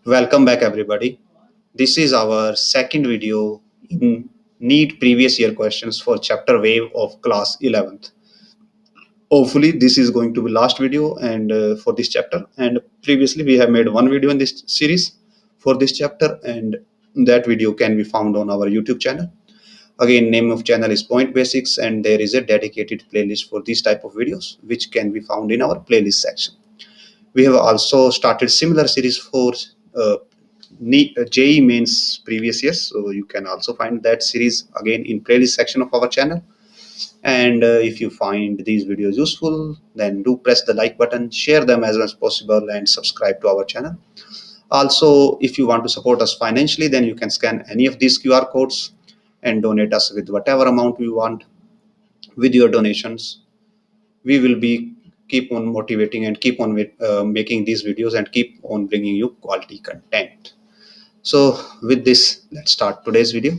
Welcome back, everybody. This is our second video in NEET previous year questions for chapter wave of class 11th. Hopefully, this is going to be last video and for this chapter. And previously, we have made one video in this series for this chapter, and that video can be found on our YouTube channel. Again, name of channel is Point Basics, and there is a dedicated playlist for these type of videos, which can be found in our playlist section. We have also started similar series for JEE mains previous years, so you can also find that series again in playlist section of our channel. And if you find these videos useful, then do press the like button, share them as much as possible, and subscribe to our channel. Also, if you want to support us financially, then you can scan any of these QR codes and donate us with whatever amount you want. With your donations, we will be keep on motivating and keep on making these videos and keep on bringing you quality content. So with this, let's start today's video.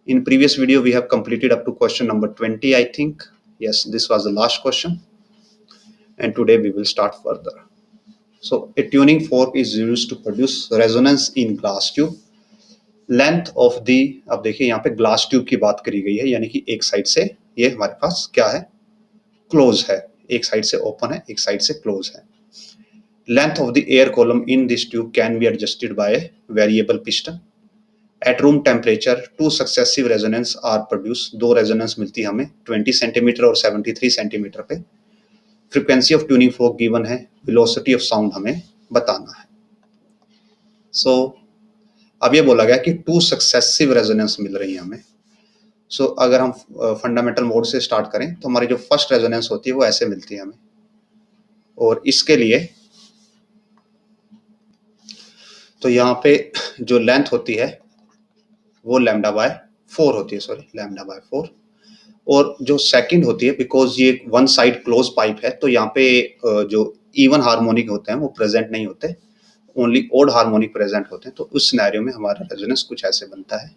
In previous video, we have completed up to question number 20, I think. Yes, this was the last question. And today we will start further. So a tuning fork is used to produce resonance in glass tube. Length of the, अब देखिए यहाँ पे glass tube की बात करी गई है, यानी कि एक साइड से ये हमारे पास क्या है, क्लोज है, एक साइड से ओपन है, एक साइड से क्लोज है. Length of the air column in this tube can be adjusted by a variable piston. At room temperature, two successive resonance are produced. दो resonance मिलती है हमें 20 सेंटीमीटर और 73 सेंटीमीटर पे. Frequency of tuning fork given है, velocity of sound हमें बताना है. So अब ये बोला गया कि टू सक्सेसिव रेजोनेंस मिल रही है हमें. सो अगर हम फंडामेंटल मोड से स्टार्ट करें तो हमारी जो फर्स्ट रेजोनेंस होती है वो ऐसे मिलती है हमें, और इसके लिए तो यहाँ पे जो लेंथ होती है वो लैम्डा बाय 4 होती है, लैम्डा बाय 4. और जो सेकंड होती है, बिकॉज ये वन साइड क्लोज पाइप है, तो यहाँ पे जो इवन हार्मोनिक होते हैं वो प्रेजेंट नहीं होते, ओनली ओड हार्मोनिक प्रेजेंट होते हैं. तो उस सिनेरियो में हमारा रेजोनेंस कुछ ऐसे बनता है.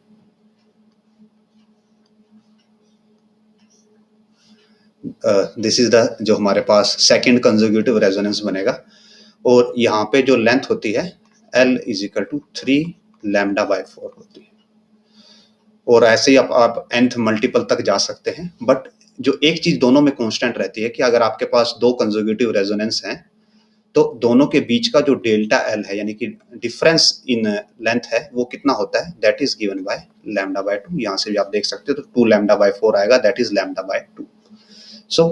दिस इज द जो हमारे पास सेकंड कंसेक्यूटिव रेजोनेंस बनेगा, और यहाँ पे जो लेंथ होती है L is equal to 3 lambda by 4 होती है. और ऐसे ही आप nth मल्टीपल तक जा सकते हैं, बट जो एक चीज दोनों में कांस्टेंट रहती है कि अगर आपके पास दो कंसेक्यूटिव रेजोनेंस हैं तो दोनों के बीच का जो डेल्टा L है, यानी कि डिफरेंस इन लेंथ है, वो कितना होता है, that is given by lambda by 2. यहाँ से भी आप देख सकते हो तो 2 लैम्डा बाय 4 आएगा, that is lambda by 2. So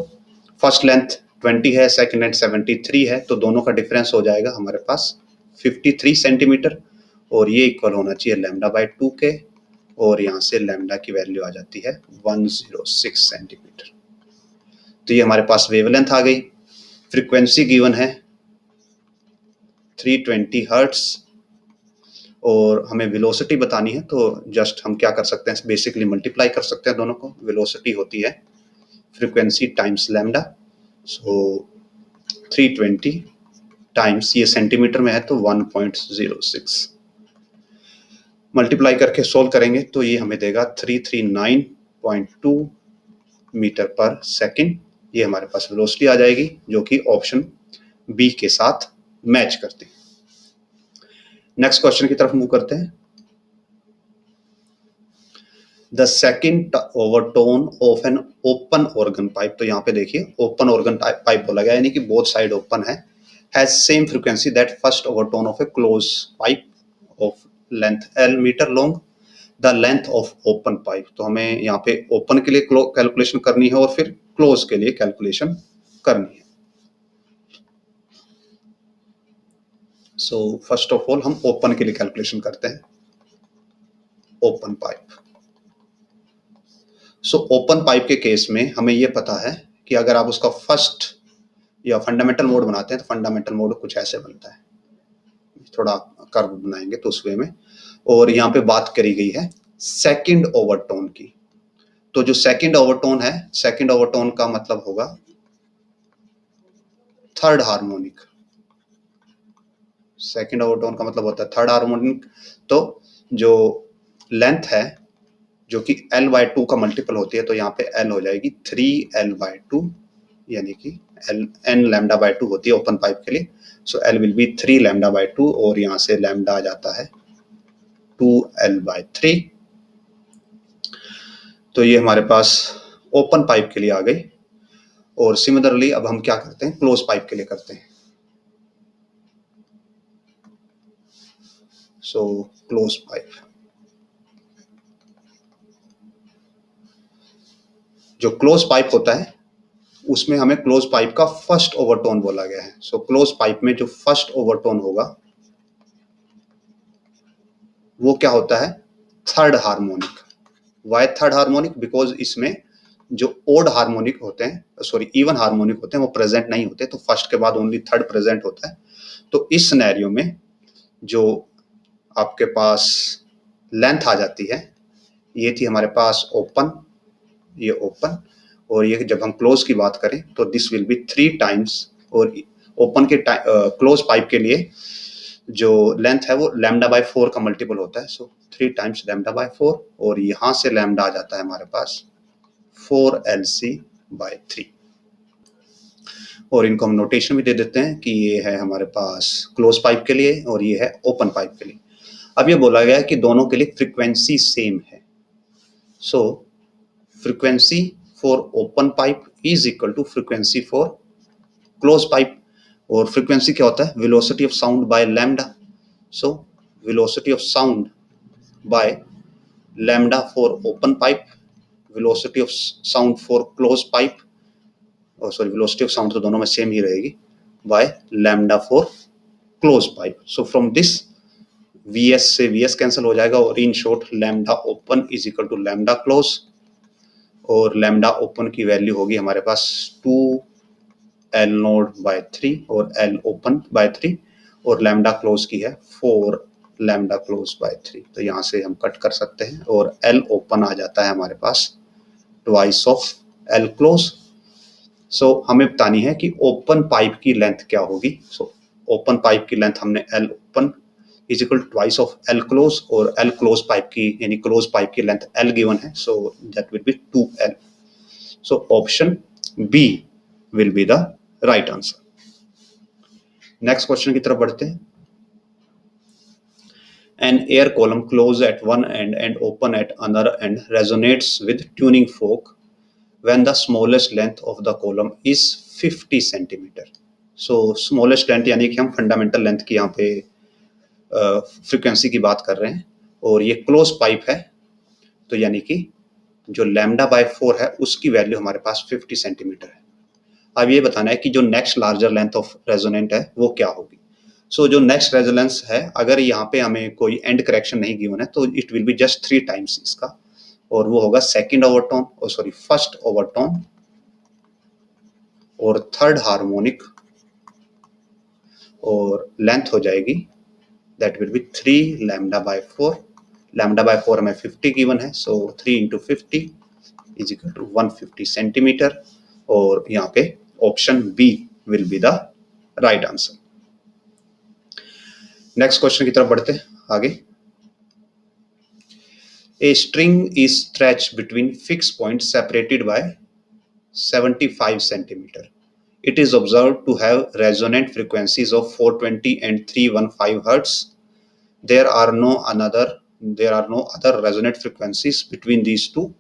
first length 20 है, सेकंड लेंथ 73 है, तो दोनों का डिफरेंस हो जाएगा हमारे पास 53 सेंटीमीटर, और ये इक्वल होना चाहिए लैम्डा बाय 2 के, और यहाँ से लैम्डा की वैल्यू आ जाती है 106 सेंटीमीटर. तो ये हमारे पास वेवलेंथ आ गई. फ्रीक्वेंसी गिवन है 320 हर्ट्स, और हमें वेलोसिटी बतानी है, तो जस्ट हम क्या कर सकते हैं, बेसिकली मल्टीप्लाई कर सकते हैं दोनों को. वेलोसिटी होती है फ्रीक्वेंसी टाइम्स लैम्डा, सो 320 टाइम्स, ये सेंटीमीटर में है तो 1.06, मल्टीप्लाई करके सोल्व करेंगे तो ये हमें देगा 339.2 मीटर पर सेकंड. ये हमारे पास वेलोसिटी आ जाएगी, जो कि ऑप्शन बी के साथ मैच करती है. नेक्स्ट क्वेश्चन की तरफ मूव करते हैं. The second overtone of an open organ pipe, तो यहाँ पे देखिए ओपन ऑर्गन पाइप बोला गया, यानी कि बोथ साइड ओपन है, has same frequency that first overtone of a close pipe of length L metre long. The length of open pipe, तो हमें यहाँ पे ओपन के लिए कैलकुलेशन करनी है और फिर क्लोज के लिए कैलकुलेशन करनी है. सो फर्स्ट ऑफ ऑल हम ओपन के लिए कैलकुलेशन करते हैं. ओपन पाइप, सो ओपन पाइप के केस में हमें यह पता है कि अगर आप उसका फर्स्ट या फंडामेंटल मोड बनाते हैं तो फंडामेंटल मोड कुछ ऐसे बनता है, थोड़ा कर्व बनाएंगे तो उस वे में. और यहाँ पे बात करी गई है सेकंड ओवरटोन की, तो जो सेकंड ओवरटोन है, सेकंड ओवरटोन का मतलब होगा थर्ड हार्मोनिक. सेकंड ओवरटोन का मतलब होता है थर्ड हार्मोनिक. तो जो लेंथ है जो कि L/2 का मल्टीपल होती है, तो यहाँ पे L हो जाएगी 3L/2, यानी कि एल एन लैम्डा बाय 2 होती है ओपन पाइप के लिए। So L will be 3 lambda by 2 और यहाँ से लैम्डा आ जाता है 2l/3। तो ये हमारे पास ओपन पाइप के लिए आ गई। और सिमिलरली अब हम क्या करते हैं, क्लोज पाइप के लिए करते हैं। सो क्लोज पाइप, जो क्लोज पाइप होता है उसमें हमें क्लोज पाइप का फर्स्ट ओवरटोन बोला गया है। सो क्लोज पाइप में जो फर्स्ट ओवरटोन होगा वो क्या होता है, third harmonic. Why third harmonic? Because इसमें जो ओड हार्मोनिक होते हैं, सॉरी इवन हार्मोनिक होते हैं, वो प्रेजेंट नहीं होते, तो फर्स्ट के बाद ओनली थर्ड प्रेजेंट होता है। तो इस सिनेरियो में जो आपके पास लेंथ आ जाती है, ये थी हमारे पास ओपन, ये ओपन, और ये जब हम क्लोज की बात करें तो दिस विल बी 3 टाइम्स। और ओपन के क्लोज पाइप के लिए जो लेंथ है वो लैम्डा बाय 4 का मल्टीपल होता है। सो 3 टाइम्स लैम्डा बाय 4, और यहां से लैम्डा आ जाता है हमारे पास 4lc/3। और इनको हम नोटेशन भी दे देते हैं कि ये है हमारे पास क्लोज पाइप के लिए और ये है ओपन पाइप के लिए। अब ये बोला गया है कि दोनों के लिए फ्रीक्वेंसी सेम है। So frequency for open pipe is equal to frequency for close pipe. और फ्रीक्वेंसी क्या होता है, velocity of sound by lambda. So velocity of sound by lambda for open pipe, velocity of sound for close pipe, और sorry velocity of sound तो दोनों में same ही रहेगी, by lambda for close pipe. So from this Vs से Vs cancel हो जाएगा, और in short lambda open is equal to lambda close. और लैम्डा ओपन की वैल्यू होगी हमारे पास 2l0/3 और l ओपन बाय 3, और लैम्डा क्लोज की है 4 लैम्डा क्लोज बाय 3। तो यहाँ से हम कट कर सकते हैं, और l ओपन आ जाता है हमारे पास ट्वाइस ऑफ l क्लोज। सो हमें बतानी है कि ओपन पाइप की लेंथ क्या होगी। सो ओपन पाइप की लेंथ हमने l open is equal to twice of l close, और l क्लोज पाइप की यानी क्लोज पाइप की लेंथ l गिवन है, so that will be 2l। So option B will be the right answer. Next question की तरफ बढ़ते हैं। An air column closed at one end and open at another end resonates with tuning fork when the smallest length of the column is 50 centimeter. So smallest length यानी कि हम fundamental length की यहाँ पे फ्रीक्वेंसी की बात कर रहे हैं, और ये क्लोज पाइप है, तो यानी कि जो लैम्डा बाय 4 है उसकी वैल्यू हमारे पास 50 सेंटीमीटर है। अब ये बताना है कि जो next larger length of resonant है वो क्या होगी। सो जो नेक्स्ट रेजोनेंस है, अगर यहाँ पे हमें कोई एंड करेक्शन नहीं गिवन है तो it will be just 3 times इसका, और वो होगा सेकंड ओवरटोन, और सॉरी फर्स्ट ओवरटोन और थर्ड हार्मोनिक, और लेंथ हो जाएगी that will be 3 lambda by 4। Lambda by 4 हमें 50 गिवन है, so 3 into 50 is equal to 150 centimetre, और यहाँ पे option B will be the right answer. Next question की तरफ बढ़ते हैं आगे। A string is stretched between fixed points separated by 75 centimeter. It is observed to have resonant frequencies of 420 and 315 hertz. There are no other resonant frequencies between these two.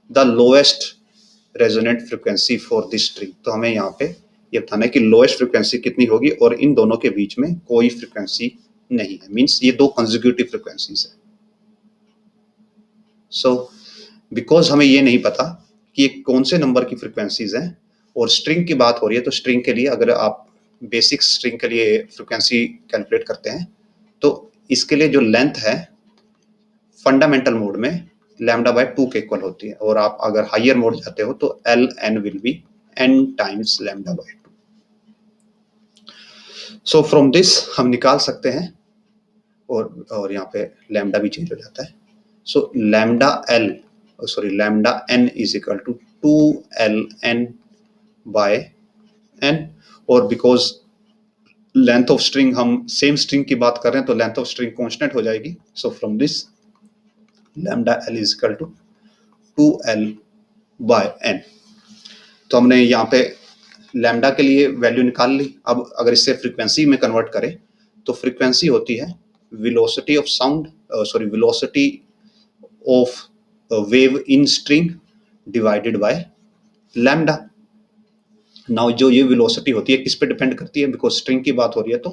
The lowest resonant frequency for this string. तो हमें यहाँ पे ये बताना है कि lowest frequency कितनी होगी, और इन दोनों के बीच में कोई फ्रीक्वेंसी नहीं है, मीन्स ये दो कंसेक्यूटिव फ्रीक्वेंसीज है। सो बिकॉज हमें ये नहीं पता कि ये कौन से नंबर की फ्रीक्वेंसीज हैं, और स्ट्रिंग की बात हो रही है, तो स्ट्रिंग के लिए अगर आप बेसिक स्ट्रिंग के लिए फ्रीक्वेंसी कैलकुलेट करते हैं तो इसके लिए जो लेंथ है फंडामेंटल मोड में लैम्डा बाय 2 के इक्वल होती है, और आप अगर हायर मोड जाते हो तो L N will be N times lambda by 2। So from this हम निकाल सकते हैं, और यहाँ पे लैम्डा भी चेंज हो जाता है। So lambda N is equal to 2ln by N, और बिकॉज लेंथ ऑफ स्ट्रिंग हम सेम स्ट्रिंग की बात कर रहे हैं तो लेंथ ऑफ स्ट्रिंग कांस्टेंट हो जाएगी। So from this lambda L is equal to 2l by N. तो हमने यहाँ पे लैम्डा के लिए वैल्यू निकाल ली। अब अगर इससे फ्रीक्वेंसी में कन्वर्ट करें तो फ्रीक्वेंसी होती है velocity of sound, sorry velocity of wave in string divided by lambda. Now जो ये वेलोसिटी होती है किस पे डिपेंड करती है, बिकॉज स्ट्रिंग की बात हो रही है तो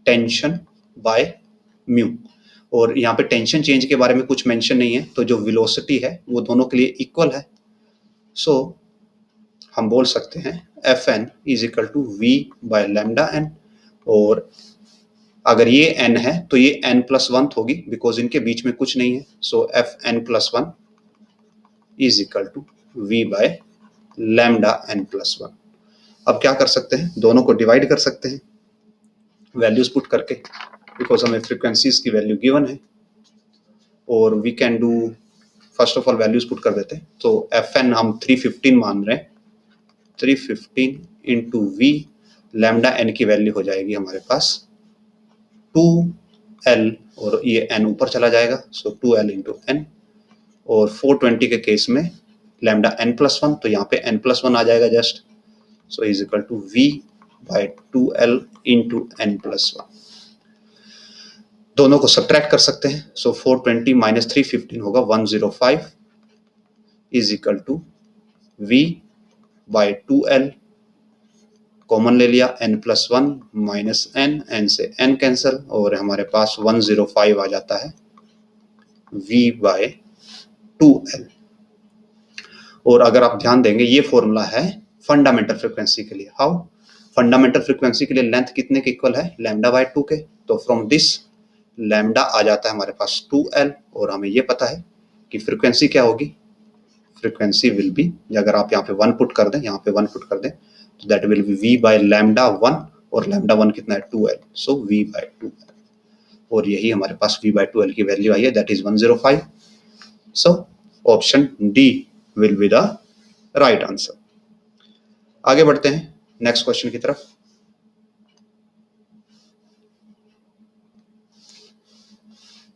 टेंशन बाय म्यू, और यहाँ पे टेंशन चेंज के बारे में कुछ मेंशन नहीं है, तो जो वेलोसिटी है वो दोनों के लिए इक्वल है। सो हम बोल सकते हैं F N is equal to V by lambda N, और अगर ये n है तो ये n+1 होगी बिकॉज इनके बीच में कुछ नहीं है। So F n+1 is equal to V by lambda n+1। अब क्या कर सकते हैं, दोनों को डिवाइड कर सकते हैं वैल्यूज पुट करके, बिकॉज हमें फ्रीक्वेंसीज की वैल्यू गिवन है, और we can do first of all values put कर देते हैं। तो एफ एन हम 315 मान रहे हैं, 315 इंटू वी, लैम्डा एन की वैल्यू हो जाएगी हमारे पास 2L, और ये n ऊपर चला जाएगा, सो 2L इंटू एन, और 420 के केस में लैम्डा n+1, तो यहाँ पे n+1 आ जाएगा just, so is equal to v by 2L into n+1। दोनों को सब्ट्रैक्ट कर सकते हैं, सो 420 माइनस 315 होगा 105 is equal to v by 2L, common ले लिया n+1 माइनस n से n कैंसल, और हमारे पास 105 आ जाता है v बाय 2L। और अगर आप ध्यान देंगे ये फॉर्मूला है फंडामेंटल फ्रीक्वेंसी के लिए। हाउ? फंडामेंटल फ्रीक्वेंसी के लिए लेंथ कितने के इक्वल है, लैम्डा बाय 2 के, तो फ्रॉम दिस लैम्डा आ जाता है हमारे पास 2L, और हमें ये पता है कि फ्रीक्वेंसी क्या होगी, फ्रीक्वेंसी विल बी, अगर आप यहाँ पे 1 पुट कर दें, यहाँ पे 1 पुट कर दें, तो that will B v by lambda 1, और लैम्डा 1 कितना है 2L, so v by 2L, और यही हमारे पास v बाय 2L की वैल्यू आई है, that is 105। So option D will be the right answer. आगे बढ़ते हैं नेक्स्ट क्वेश्चन की तरफ।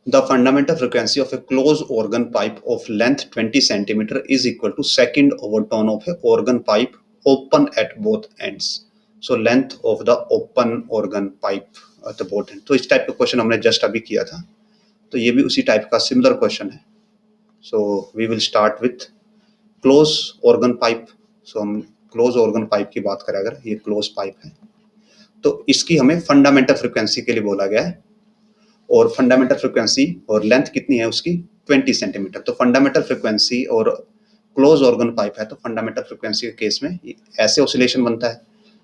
The fundamental frequency of a closed organ pipe of length 20 cm is equal to second overtone of a organ pipe open at both ends. So length of the open organ pipe at the both ends. तो इस type का question हमने just अभी किया था, तो ये भी उसी टाइप का सिमिलर क्वेश्चन है। So we will start with close organ pipe. So हम क्लोज ऑर्गन पाइप की बात करें, अगर ये क्लोज पाइप है तो इसकी हमें फंडामेंटल फ्रीक्वेंसी के लिए बोला गया है, और फंडामेंटल फ्रीक्वेंसी और लेंथ कितनी है उसकी 20 सेंटीमीटर। तो फंडामेंटल फ्रीक्वेंसी और क्लोज ऑर्गन पाइप है, तो फंडामेंटल फ्रीक्वेंसी के केस में ऐसे ऑसिलेशन बनता है।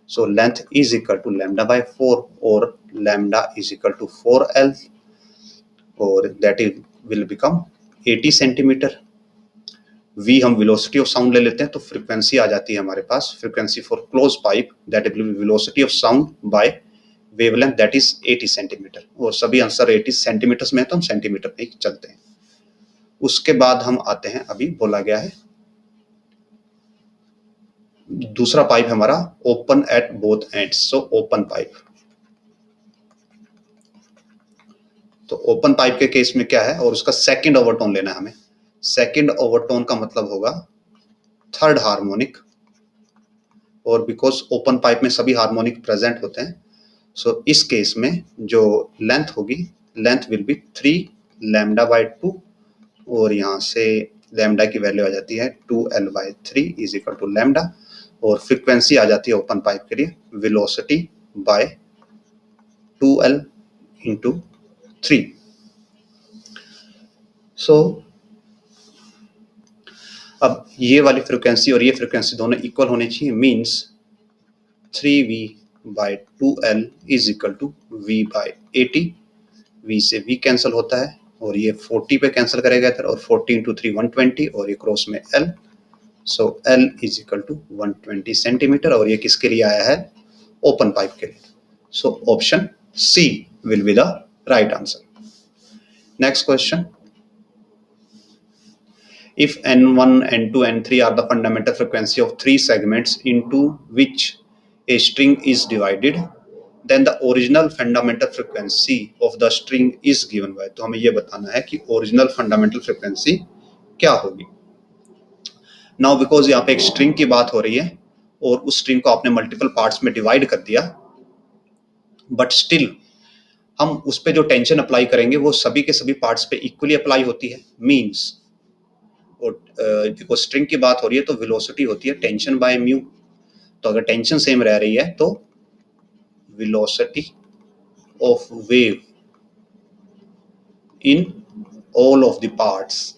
So length is equal to lambda by 4, और lambda is equal to 4L, और that is will become 80 centimetre. v हम वेलोसिटी ऑफ साउंड ले लेते हैं, तो फ्रीक्वेंसी आ जाती है हमारे पास, frequency for close pipe that will be velocity of sound by wavelength that is 80 centimetre, और सभी आंसर 80 सेंटीमीटर में है तो हम सेंटीमीटर पे चलते हैं। उसके बाद हम आते हैं, अभी बोला गया है दूसरा पाइप हमारा open at both ends, so open pipe. तो ओपन पाइप के केस में क्या है, और उसका सेकंड ओवरटोन लेना है हमें। सेकंड ओवरटोन का मतलब होगा थर्ड हार्मोनिक, और बिकॉज ओपन पाइप में सभी हार्मोनिक प्रेजेंट होते हैं, सो इस केस में जो लेंथ होगी, length will be 3 lambda by 2, और यहाँ से लैम्डा की वैल्यू आ जाती है 2L by 3 is equal to lambda, और फ्रीक्वेंसी आ जाती है ओपन पाइप के लिए वेलोसिटी बाय 2L इंटू 3। सो अब ये वाली फ्रीक्वेंसी और ये फ्रीक्वेंसी दोनों इक्वल होने चाहिए, means 3V by 2L is equal to V by 80। V से V कैंसिल होता है, और ये 40 पे कैंसिल करेगा इधर, और 40 इंटू 3 120, और ये क्रॉस में L, so L is equal to 120 centimetre, और ये किसके लिए आया है, ओपन पाइप के लिए। So option C will be the right answer. Next question, if N1, N2, N3 are the fundamental frequency of 3 segments into which a string is divided, then the original fundamental frequency of the string is given by। तो हमें ये बताना है कि original fundamental frequency क्या होगी। Now because यहाँ पे एक स्ट्रिंग की बात हो रही है, और उस स्ट्रिंग को आपने मल्टीपल पार्ट्स में डिवाइड कर दिया, बट स्टिल हम उस पे जो टेंशन अप्लाई करेंगे वो सभी के सभी पार्ट्स पे इक्वली अप्लाई होती है। मींस देखो स्ट्रिंग की बात हो रही है तो वेलोसिटी होती है टेंशन बाय म्यू। तो अगर टेंशन सेम रह रही है तो velocity of wave in all of the parts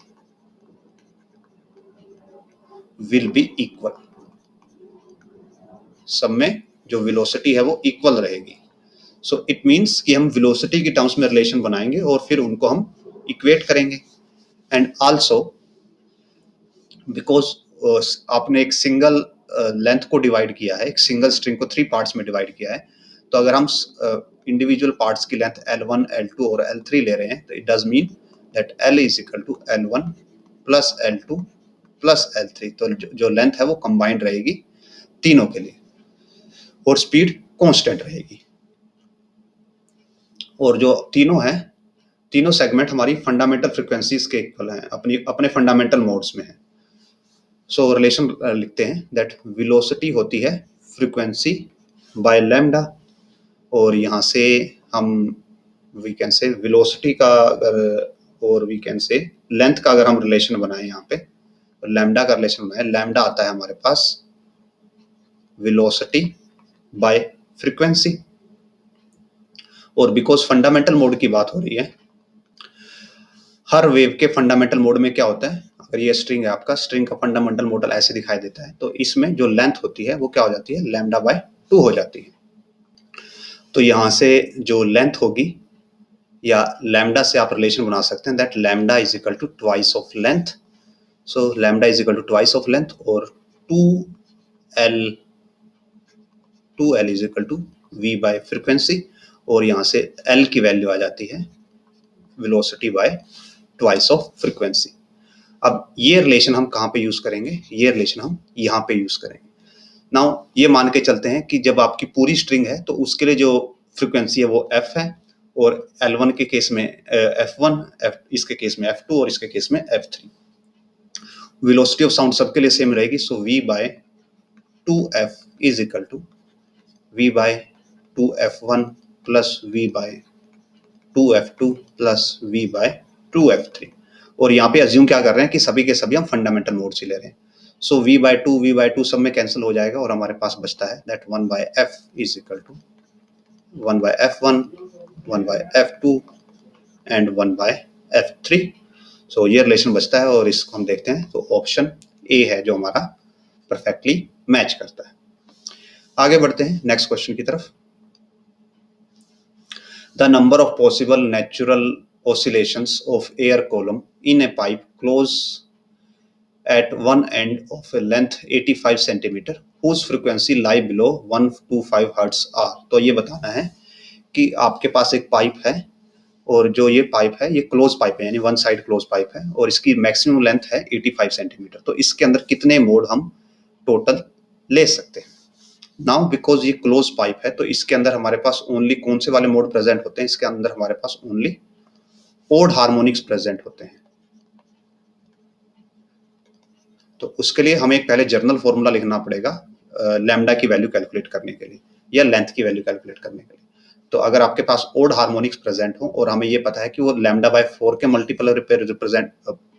will be equal. सब में जो वेलोसिटी है वो इक्वल रहेगी। सो इट मीन्स कि हम वेलोसिटी की टर्म्स में रिलेशन बनाएंगे और फिर उनको हम इक्वेट करेंगे। एंड आल्सो बिकॉज आपने एक सिंगल लेंथ को डिवाइड किया है, एक सिंगल स्ट्रिंग को 3 पार्ट्स में डिवाइड किया है, तो अगर हम इंडिविजुअल पार्ट्स की लेंथ L1, L2 और L3 ले रहे हैं तो it does mean that L is equal to L1 plus L2 plus L3। तो जो लेंथ है वो कंबाइंड रहेगी तीनों के लिए और स्पीड कांस्टेंट रहेगी। और जो तीनों है, तीनों सेगमेंट हमारी फंडामेंटल फ्रीक्वेंसीज के इक्वल हैं, अपने फंडामेंटल मोड्स में है। सो रिलेशन लिखते हैं दैट वेलोसिटी होती है फ्रीक्वेंसी बाय लैम्डा, और यहाँ से हम वी कैन से वेलोसिटी का अगर, और वी कैन से लेंथ का अगर हम रिलेशन बनाए यहाँ पे, लैम्डा का रिलेशन बनाए, लैम्डा आता है हमारे पास वेलोसिटी बाय फ्रीक्वेंसी। और बिकॉज फंडामेंटल मोड की बात हो रही है, हर वेव के फंडामेंटल मोड में क्या होता है, अगर ये स्ट्रिंग है आपका, स्ट्रिंग का फंडामेंटल मॉडल ऐसे दिखाई देता है, तो इसमें जो लेंथ होती है वो क्या हो जाती है, लैम्डा बाय 2 हो जाती है। तो यहाँ से जो लेंथ होगी या लैम्डा से आप रिलेशन बना सकते हैं that lambda is equal to twice of length. So lambda is equal to twice of length, और 2L is equal to V by frequency, और यहाँ से L की वैल्यू आ जाती है velocity by twice of frequency. अब ये रिलेशन हम कहाँ पे यूज करेंगे, ये रिलेशन हम यहाँ पे यूज करेंगे। नाउ ये मान के चलते हैं कि जब आपकी पूरी स्ट्रिंग है तो उसके लिए जो फ्रीक्वेंसी है वो f है, और L1 के केस में F1, इसके केस में F2 और इसके केस में F3। वेलोसिटी ऑफ साउंड सबके लिए सेम रहेगी, so V by 2F is equal to V by 2F1 plus V by 2F2 plus V by 2F3। और यहाँ पे अज्यूम क्या कर रहे हैं कि सभी के सभी हम फंडामेंटल मोड से ले रहे हैं। सो V बाय 2 सब में कैंसिल हो जाएगा और हमारे पास बचता है that 1 by F is equal to 1 by F1, 1 by F2 and 1 by F3। So ये रिलेशन बचता है और इसको हम देखते हैं तो ऑप्शन ए है जो हमारा परफेक्टली मैच करता है। आगे बढ़ते हैं नेक्स्ट क्वेश्चन की तरफ। The number of possible natural oscillations of air column in a pipe close at one end of a length 85 centimeter whose frequency lie below 125 hertz are। तो ये बताना है कि आपके पास एक पाइप है और जो ये पाइप है ये क्लोज पाइप है, यानी वन साइड क्लोज पाइप है, और इसकी मैक्सिमम लेंथ है 85 सेंटीमीटर। तो इसके अंदर कितने मोड हम टोटल ले सकते हैं। नाउ बिकॉज ये क्लोज पाइप है तो इसके अंदर हमारे पास ओनली कौन से वाले मोड प्रेजेंट होते हैं, इसके अंदर हमारे पास ओनली ओड हार्मोनिक्स प्रेजेंट होते हैं। तो उसके लिए हमें पहले जर्नल फॉर्मूला लिखना पड़ेगा लैम्डा की वैल्यू कैलकुलेट करने के लिए या लेंथ की वैल्यू कैलकुलेट करने के लिए। तो अगर आपके पास ओड हार्मोनिक्स प्रेजेंट हो और हमें ये पता है कि वो लैम्डा बाय 4 के मल्टीपल पे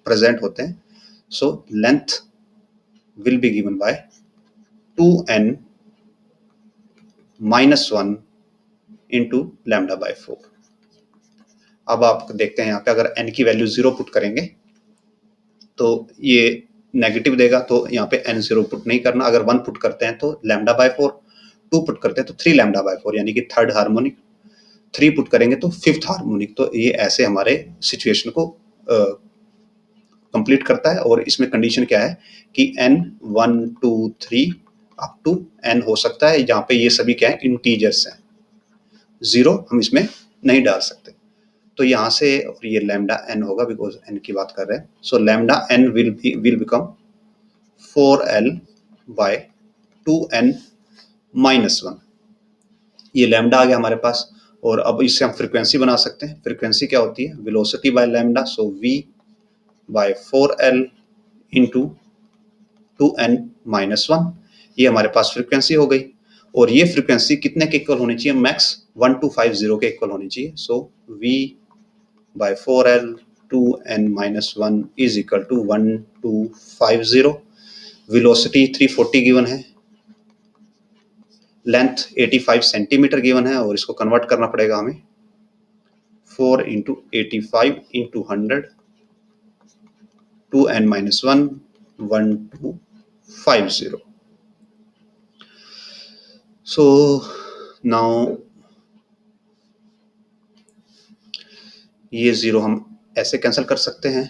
प्रेजेंट होते हैं, so length will be given by 2n - 1 into lambda by 4। अब आप देखते हैं यहाँ पे अगर n की वैल्यू 0 पुट करेंगे तो ये नेगेटिव देगा, तो यहाँ पे n 0 पुट नहीं करना। अगर 1 पुट करते हैं तो लैम्डा बाय 4, 2 पुट करते हैं तो 3 लैम्डा बाय 4 यानी कि थर्ड हार्मोनिक, 3 पुट करेंगे तो फिफ्थ हार्मोनिक। तो ये ऐसे हमारे सिचुएशन को कंप्लीट करता है। और इसमें कंडीशन क्या है कि n 1 2 3 अप टू n हो सकता है, जहाँ पे ये सभी क्या है इंटीजर्स हैं, 0 हम इसमें नहीं डाल सकते। तो यहाँ से और ये लैम्डा n होगा बिकॉज n की बात कर रहे हैं। So lambda n will become 4l by 2n - 1। ये लैम्डा आ गया हमारे पास। और अब इससे हम फ्रीक्वेंसी बना सकते हैं। फ्रीक्वेंसी क्या होती है, velocity by lambda, so v by 4l into 2n - 1। ये हमारे पास फ्रीक्वेंसी हो गई, और ये फ्रीक्वेंसी कितने के इक्वल होनी चाहिए? मैक्स 1250 के इक्वल होनी चाहिए। सो v by 4l 2n minus 1 is equal to 1250। Velocity 340 given है, लेंथ 85 सेंटीमीटर गिवन है, और इसको कन्वर्ट करना पड़ेगा हमें 4 into 85 into 100 2n minus 1 1250। So now ये जीरो हम ऐसे कैंसिल कर सकते हैं।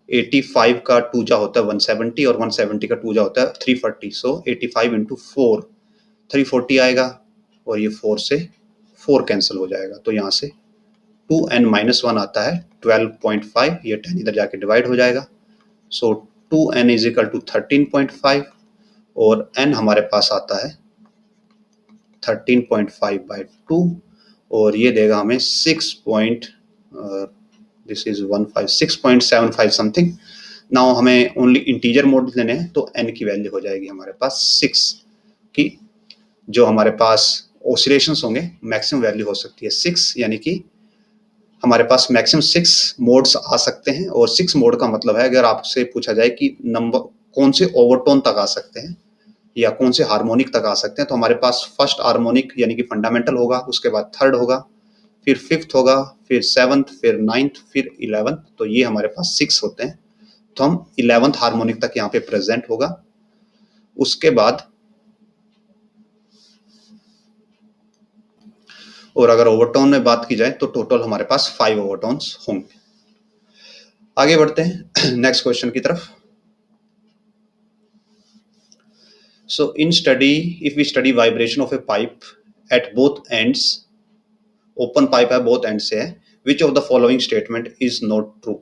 85 का 2 जा होता है 170 और 170 का 2 जा होता है 340। सो 85 इंटू 4 340 आएगा, और ये 4 से 4 कैंसिल हो जाएगा, तो यहाँ से 2n माइनस 1 आता है 12.5, ये 10 इधर जाके डिवाइड हो जाएगा। सो 2n इज इक्वल टू 13.5, और n हमारे पास आता है 13.5 बाई 2, और ये देगा हमें 6.75 समथिंग। नाउ हमें ओनली इंटीजर मोड लेने हैं, तो n की वैल्यू हो जाएगी हमारे पास 6 की, जो हमारे पास ऑसिलेशंस होंगे मैक्सिमम वैल्यू हो सकती है 6, यानी कि हमारे पास मैक्सिमम 6 मोड्स आ सकते हैं। और 6 मोड का मतलब है, अगर आपसे पूछा जाए कि नंबर कौन से ओवरटोन तक आ सकते हैं या कौन से हार्मोनिक तक आ सकते हैं, तो हमारे पास फर्स्ट हार्मोनिक यानी कि फंडामेंटल होगा, उसके बाद थर्ड होगा, फिर फिफ्थ होगा, फिर सेवंथ, फिर नाइन्थ, फिर 11th। तो ये हमारे पास 6 होते हैं, तो हम 11th हार्मोनिक तक यहाँ पे प्रेजेंट होगा। उसके बाद और अगर ओवरटोन में बात की जाए तो टोटल हमारे पास 5 ओवरटोन्स होंगे। आगे बढ़ते हैं नेक्स्ट क्वेश्चन की तरफ। So in study, if we study vibration of a pipe at both ends, open pipe है both ends से है, which of the following statement is not true?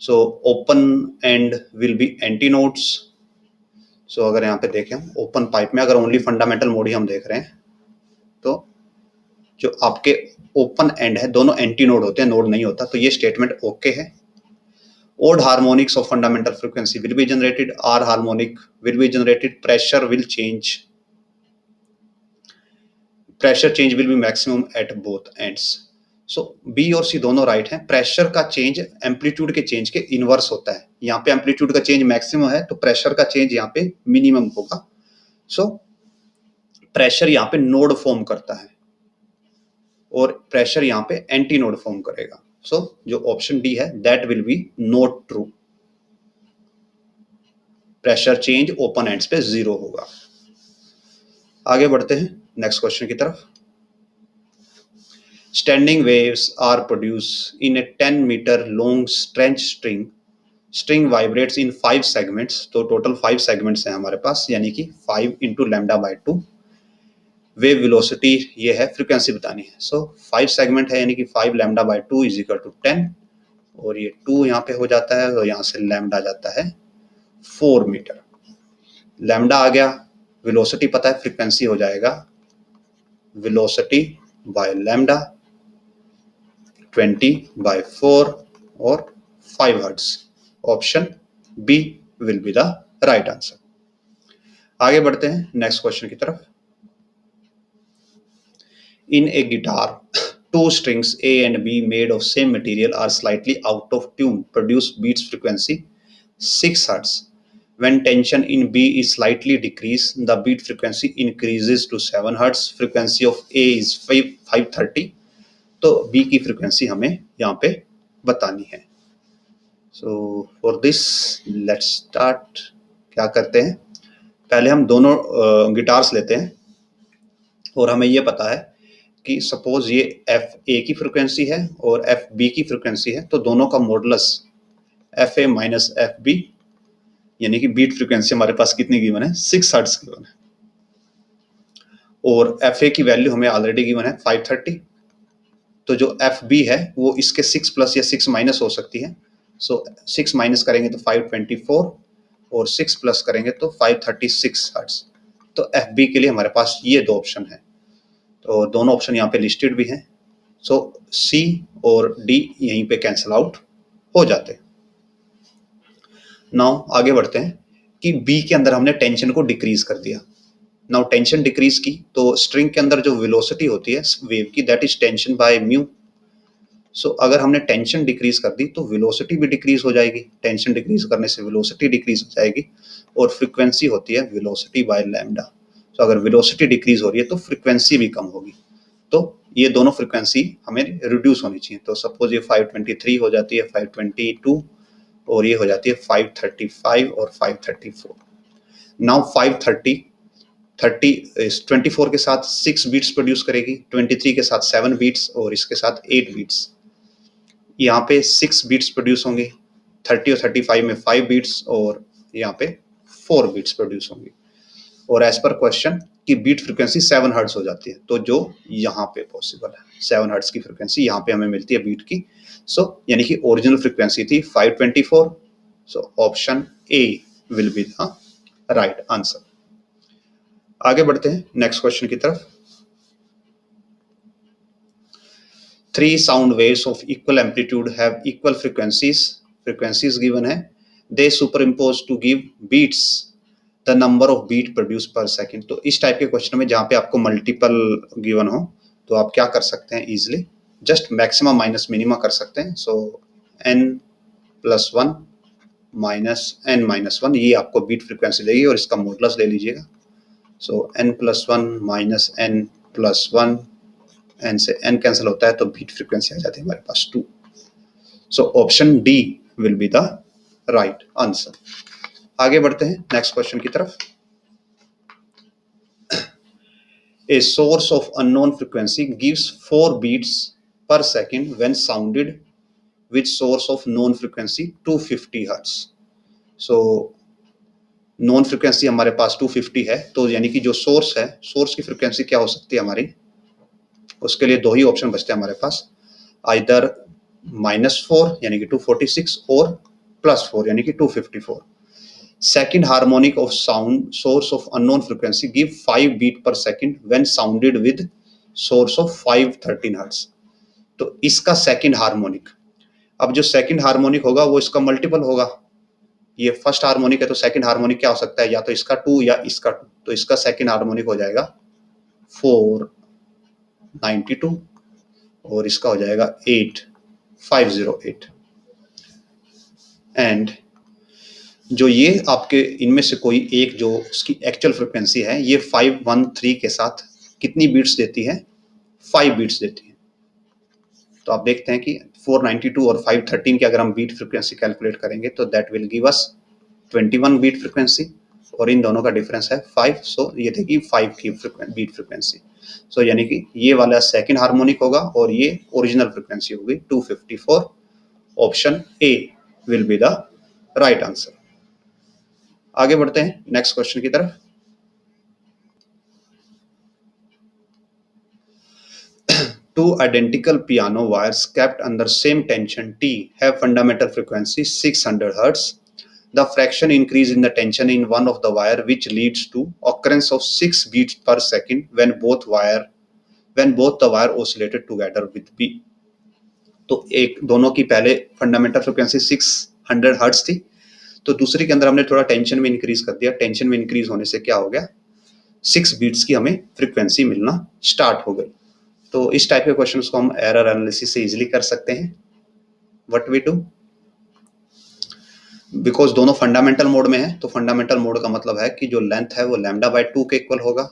So open end will be antinodes। So अगर यहाँ पे देखें open pipe में अगर only fundamental mode ही हम देख रहे हैं, तो जो आपके ओपन एंड है दोनों एंटीनोड होते हैं, नोड नहीं होता, तो ये स्टेटमेंट ओके है। Odd harmonics of fundamental frequency will be generated, R harmonic will be generated, pressure will change, pressure change will be maximum at both ends। So B और C दोनों right हैं। Pressure का change amplitude के change के inverse होता है, यहाँ पे एम्पलीट्यूड का चेंज मैक्सिमम है तो प्रेशर का चेंज यहाँ पे मिनिमम होगा। सो प्रेशर यहाँ पे नोड फॉर्म करता है और प्रेशर यहाँ पे एंटी नोड फॉर्म करेगा। सो जो ऑप्शन डी है that will B not true, pressure change open ends पे 0 होगा। आगे बढ़ते हैं नेक्स्ट क्वेश्चन की तरफ। Standing waves are produce in a 10 metre long stretch string, string vibrates in 5 segments. तो टोटल 5 सेगमेंट्स हैं हमारे पास, यानी कि 5 into lambda by 2। Wave velocity ये है, फ्रीक्वेंसी बतानी है। सो 5 सेगमेंट है, यानी कि 5 lambda by 2 is equal to 10, और ये 2 यहाँ पे हो जाता है, और यहाँ से लैम्डा जाता है 4 मीटर। लैम्डा आ गया, वेलोसिटी पता है, फ्रीक्वेंसी हो जाएगा वेलोसिटी बाय लैम्डा 20 बाय 4 और 5 hertz. Option B will be the right answer. आगे बढ़ते हैं नेक्स्ट क्वेश्चन की तरफ। In a guitar, 2 strings A and B made of same material are slightly out of tune, produce beats frequency 6 Hz. When tension in B is slightly decreased, the beat frequency increases to 7 Hz. Frequency of A is 530. तो B की frequency हमें यहाँ पे बतानी है। So for this let's start। क्या करते हैं, पहले हम दोनों गिटार्स लेते हैं और हमें ये पता है कि सपोज ये एफ ए की फ्रिक्वेंसी है और एफ बी की फ्रिक्वेंसी है, तो दोनों का modulus F A minus F B, यानी कि बीट फ्रिक्वेंसी हमारे पास कितनी गिवन है 6 हर्ट्ज गिवन है, और एफ ए की वैल्यू हमें ऑलरेडी गिवन है 530। तो जो एफ बी है वो इसके 6 प्लस या 6 माइनस हो सकती है। सो 6 माइनस करेंगे तो 524 और 6 प्लस करेंगे तो 536 हर्ट्ज। तो एफ बी के लिए हमारे पास ये 2 ऑप्शन है, तो दोनों ऑप्शन यहाँ पे लिस्टेड भी हैं। सो सी और डी यहीं पे कैंसिल आउट हो जाते हैं। नाउ आगे बढ़ते हैं कि बी के अंदर हमने टेंशन को डिक्रीज कर दिया। नाउ टेंशन डिक्रीज की तो स्ट्रिंग के अंदर जो वेलोसिटी होती है वेव की, that is tension by mu. So अगर हमने टेंशन डिक्रीज कर दी तो वेलोसिटी भी डिक्रीज हो जाएगी, टेंशन डिक्रीज करने से वेलोसिटी डिक्रीज हो जाएगी, और फ्रीक्वेंसी होती है वेलोसिटी बाय लैम्डा। तो अगर वेलोसिटी डिक्रीज हो रही है तो फ्रीक्वेंसी भी कम होगी, तो ये दोनों फ्रीक्वेंसी हमें रिड्यूस होनी चाहिए। तो सपोज ये 523 हो जाती है 522, और ये हो जाती है 535 और 534। नाउ 24 के साथ 6 बीट्स प्रोड्यूस करेगी, 23 के साथ 7 बीट्स और इसके साथ 8 बीट्स। यहाँ पे 6 बीट्स प्रोड्यूस होंगे, 30 और 35 में 5 बीट्स, और यहाँ पे 4 बीट्स प्रोड्यूस होंगे। और एज पर क्वेश्चन की बीट फ्रीक्वेंसी 7 हर्ट्ज हो जाती है, तो जो यहाँ पे पॉसिबल है 7 हर्ट्ज की फ्रीक्वेंसी यहाँ पे हमें मिलती है बीट की। सो यानी कि ओरिजिनल फ्रीक्वेंसी थी 524। So option A will be the right answer. आगे बढ़ते हैं नेक्स्ट क्वेश्चन की तरफ। 3 sound waves of equal amplitude have equal frequencies given है, they superimpose to give beats the number of beat produce per second. तो इस type के question में जहां पे आपको मल्टीपल गिवन हो तो आप क्या कर सकते हैं, easily just maximum minus minima कर सकते हैं। सो n+1 -n-1 ये आपको बीट फ्रीक्वेंसी देगी, और इसका मॉडुलस ले लीजिएगा। सो n+1 -n+1, n से n कैंसिल होता है तो बीट फ्रीक्वेंसी आ जाती है हमारे पास 2। So option D will be the right answer. आगे बढ़ते हैं नेक्स्ट क्वेश्चन की तरफ। A source of unknown frequency gives 4 beats per second when sounded with source of known frequency 250 Hz. So non frequency हमारे पास 250 है, तो यानी कि जो सोर्स है, सोर्स की फ्रीक्वेंसी क्या हो सकती है हमारी, उसके लिए दो ही ऑप्शन बचते हैं हमारे पास, आइदर -4 यानी कि 246 और +4 यानी कि 254। Second harmonic of sound source of unknown frequency give 5 beat per second when sounded with source of 513 Hz। तो इसका सेकंड हार्मोनिक, अब जो सेकंड हार्मोनिक होगा वो इसका मल्टीपल होगा। ये फर्स्ट हार्मोनिक है तो सेकंड हार्मोनिक क्या हो सकता है, या तो इसका 2 या इसका 2, तो इसका सेकंड हार्मोनिक हो जाएगा 492 और इसका हो जाएगा 8508। एंड जो ये आपके इनमें से कोई एक जो उसकी एक्चुअल फ्रीक्वेंसी है, ये 513 के साथ कितनी बीट्स देती है, 5 बीट्स देती है। तो आप देखते हैं कि 492 और 513 की अगर हम बीट फ्रीक्वेंसी कैलकुलेट करेंगे तो that will give us 21 beat frequency, और इन दोनों का डिफरेंस है 5। सो ये देगी 5 की बीट फ्रीक्वेंसी। सो यानी कि ये वाला सेकंड हार्मोनिक होगा और ये ओरिजिनल फ्रीक्वेंसी होगी 254। Option A will be the right answer. आगे बढ़ते हैं नेक्स्ट क्वेश्चन की तरफ। Two identical piano wires kept under same tension T have fundamental frequency 600 Hz. The fraction increase in the tension in one of the wire which leads to occurrence of 6 beats per second when both the wire oscillated together with B. तो एक दोनों की पहले fundamental frequency 600 hertz थी, तो दूसरी के अंदर हमने थोड़ा टेंशन में इंक्रीज कर दिया। टेंशन में इंक्रीज होने से क्या हो गया, 6 बीट्स की हमें फ्रीक्वेंसी मिलना स्टार्ट हो गई। तो इस टाइप के क्वेश्चंस को हम एरर एनालिसिस से इजीली कर सकते हैं। व्हाट वी डू, बिकॉज दोनों फंडामेंटल मोड में है, तो फंडामेंटल मोड का मतलब है कि जो लेंथ है वो λ/2 के इक्वल होगा,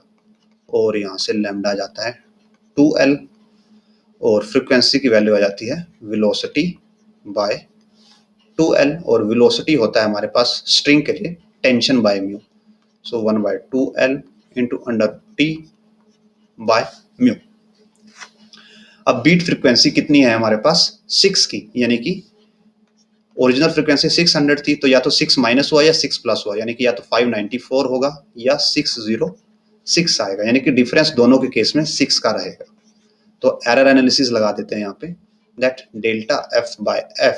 और यहाँ से लैम्डा जाता है 2L, और फ्रीक्वेंसी की वैल्यू आ जाती है वेलोसिटी बाय 2L, और वेलोसिटी होता है हमारे पास स्ट्रिंग के लिए tension by mu. So 1/2L into √T by mu. अब बीट फ्रीक्वेंसी कितनी है हमारे पास, 6 की, यानी कि ओरिजिनल फ्रीक्वेंसी 600 थी, तो या तो 6 माइनस हुआ या 6 प्लस हुआ, यानी कि या तो 594 होगा या 606 आएगा, यानी कि डिफरेंस दोनों के केस में 6 का रहेगा। तो एरर एनालिसिस लगा देते हैं यहाँ पे, that ΔF/F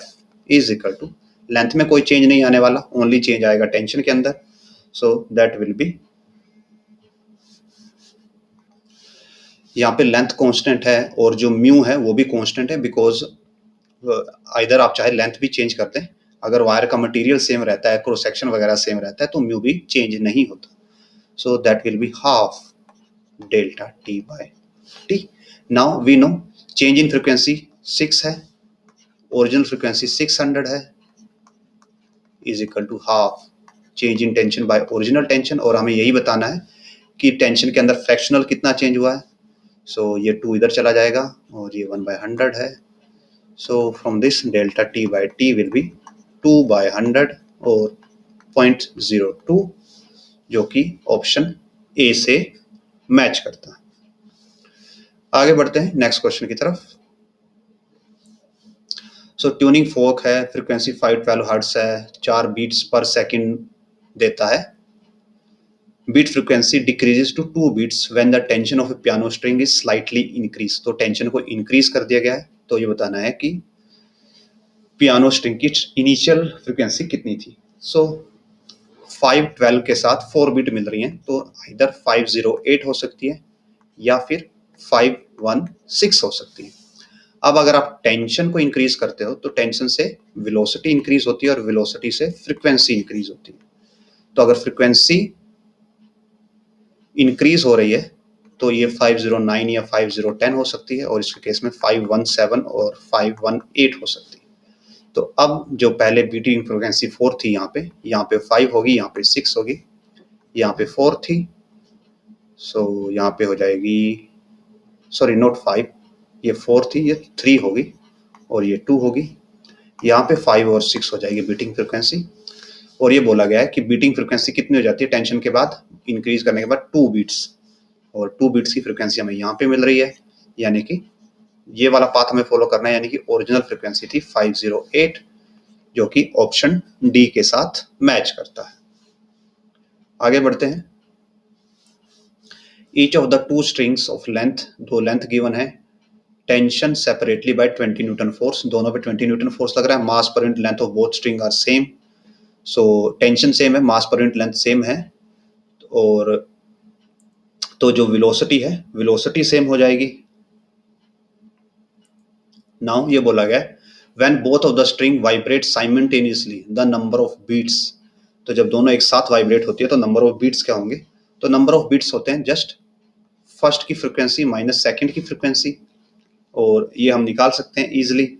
is equal to, length में कोई चेंज नहीं आने वाला, ओनली चेंज आएगा टेंशन के अंदर। सो दैट विल बी, यहाँ पे लेंथ कांस्टेंट है और जो म्यू है वो भी कांस्टेंट है, बिकॉज आइदर आप चाहे लेंथ भी चेंज कर दें, अगर वायर का मटेरियल सेम रहता है, क्रॉस सेक्शन वगैरह सेम रहता है, तो म्यू भी चेंज नहीं होता. So that will be half delta T by T. Now we know change in frequency 6 है, ओरिजिनल फ्रीक्वेंसी 600 है, is equal to half change in tension by original tension. और हमें यही बताना है कि टेंशन के अंदर फ्रैक्शनल कितना चेंज हुआ है. सो ये 2 इधर चला जाएगा और ये 1/100 है. So from this delta T by T will be 2/100 और 0.02, जो कि ऑप्शन ए से मैच करता है. आगे बढ़ते हैं नेक्स्ट क्वेश्चन की तरफ. सो ट्यूनिंग फोक है, फ्रीक्वेंसी 512 हर्ट्ज है, 4 बीट्स पर सेकंड देता है. Beat frequency decreases to 2 beats when the tension of a piano string is slightly increase. तो टेंशन को इंक्रीज कर दिया गया है. तो ये बताना है कि पियानो स्ट्रिंग की इनिशियल फ्रीक्वेंसी कितनी थी. सो 512 के साथ 4 बीट मिल रही हैं, तो इधर 508 हो सकती है या फिर 516 हो सकती है. अब अगर आप टेंशन को इंक्रीज करते हो तो टेंशन से वेलोसिटी इंक्रीज होती है और वेलोसिटी से फ्रीक्वेंसी इंक्रीज होती है. तो अगर फ्रीक्वेंसी इंक्रीज हो रही है तो ये 509 या 5010 हो सकती है, और इसके केस में 517 और 518 हो सकती है. तो अब जो पहले बीटिंग फ्रीक्वेंसी 4 थी, यहाँ पे 5 होगी, यहाँ पे 6 होगी, यहाँ पे 4 थी. सो यहाँ पे हो जाएगी, सॉरी नॉट 5, ये 4 थी, ये 3 होगी और ये 2 होगी. यहाँ पे 5 और 6 हो जाएगी बीटिंग फ्रीक्वेंसी. और ये बोला गया है कि बीटिंग फ्रीक्वेंसी कितनी हो जाती है टेंशन के बाद, इंक्रीज करने के बाद 2 बीट्स, और 2 बीट्स की फ्रीक्वेंसी हमें यहाँ पे मिल रही है, यानी कि ये वाला पाथ हमें फॉलो करना है, यानी कि ओरिजिनल फ्रीक्वेंसी थी 508, जो कि ऑप्शन डी के साथ मैच करता है. आगे बढ़ते हैं. Each of the 2 strings of length, 2 length given है, tension separately by 20 newton force, दोनों पे 20 न्यूटन फोर्स लग रहा है. Mass per unit length of both string are same. So tension same है, mass per unit length same है, और तो जो वेलोसिटी है, वेलोसिटी सेम हो जाएगी. नाउ ये बोला गया है when both of the string vibrate simultaneously the number of beats. तो जब दोनों एक साथ वाइब्रेट होती है तो नंबर ऑफ बीट्स क्या होंगे. तो नंबर ऑफ बीट्स होते हैं जस्ट फर्स्ट की फ्रीक्वेंसी माइनस सेकंड की फ्रीक्वेंसी, और ये हम निकाल सकते हैं इजीली.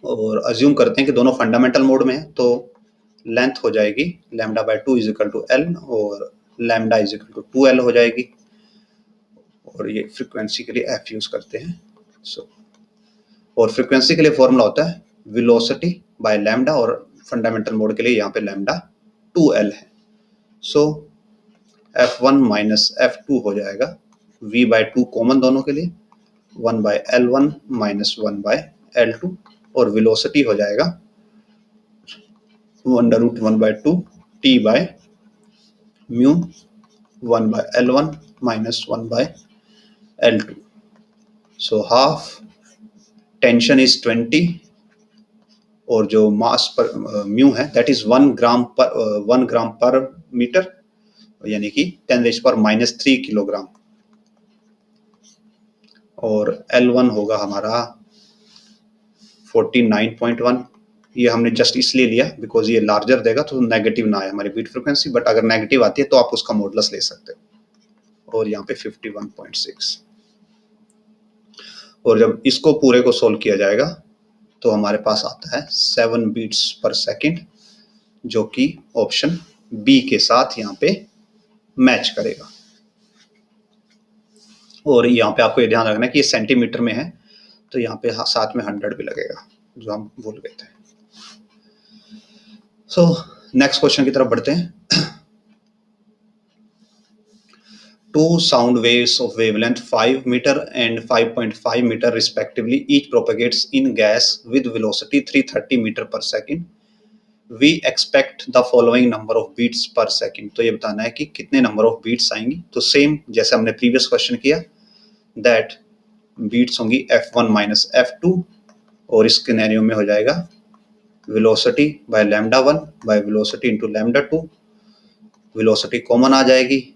और अज्यूम करते हैं कि दोनों फंडामेंटल मोड में है, तो लेंथ हो जाएगी lambda by 2 is equal to L, और lambda is equal to 2L हो जाएगी. और ये फ्रीक्वेंसी के लिए एफ यूज करते हैं. सो और फ्रीक्वेंसी के लिए फॉर्मूला होता है वेलोसिटी बाय लैम्डा, और फंडामेंटल मोड के लिए यहाँ पे लैम्डा 2L है. सो F1 माइनस F2 हो जाएगा V/2 कॉमन दोनों के लिए, 1/L1 माइनस 1/L2, और वेलोसिटी हो जाएगा √1/2 T by mu 1/L1 minus 1/L2. So half tension is 20, और जो मास पर म्यू है दैट इज 1 ग्राम पर मीटर, यानी कि 10⁻³ किलोग्राम. और L1 होगा हमारा 49.1. ये हमने जस्ट इसलिए लिया बिकॉज ये लार्जर देगा तो नेगेटिव ना आए हमारी बीट फ्रीक्वेंसी, बट अगर नेगेटिव आती है तो आप उसका मॉडुलस ले सकते हो. और यहाँ पे 51.6. और जब इसको पूरे को सोल्व किया जाएगा तो हमारे पास आता है 7 बीट्स पर सेकंड, जो कि ऑप्शन बी के साथ यहाँ पे मैच करेगा. और यहाँ पे आपको ये ध्यान रखना है कि ये सेंटीमीटर में है, तो यहाँ पे साथ में 100 भी लगेगा, जो हम भूल गए थे. सो नेक्स्ट क्वेश्चन की तरफ बढ़ते हैं. 2 sound waves of wavelength 5 meter and 5.5 meter respectively each propagates in gas with velocity 330 meter per second. We expect the following number of beats per second. तो ये बताना है कि कितने नंबर ऑफ बीट्स आएंगी. तो सेम जैसे हमने प्रीवियस क्वेश्चन किया, दैट बीट्स होंगी F1 माइनस F2, और इस सिनेरियो में हो जाएगा velocity by λ1 by velocity into λ2. Velocity common आ जाएगी,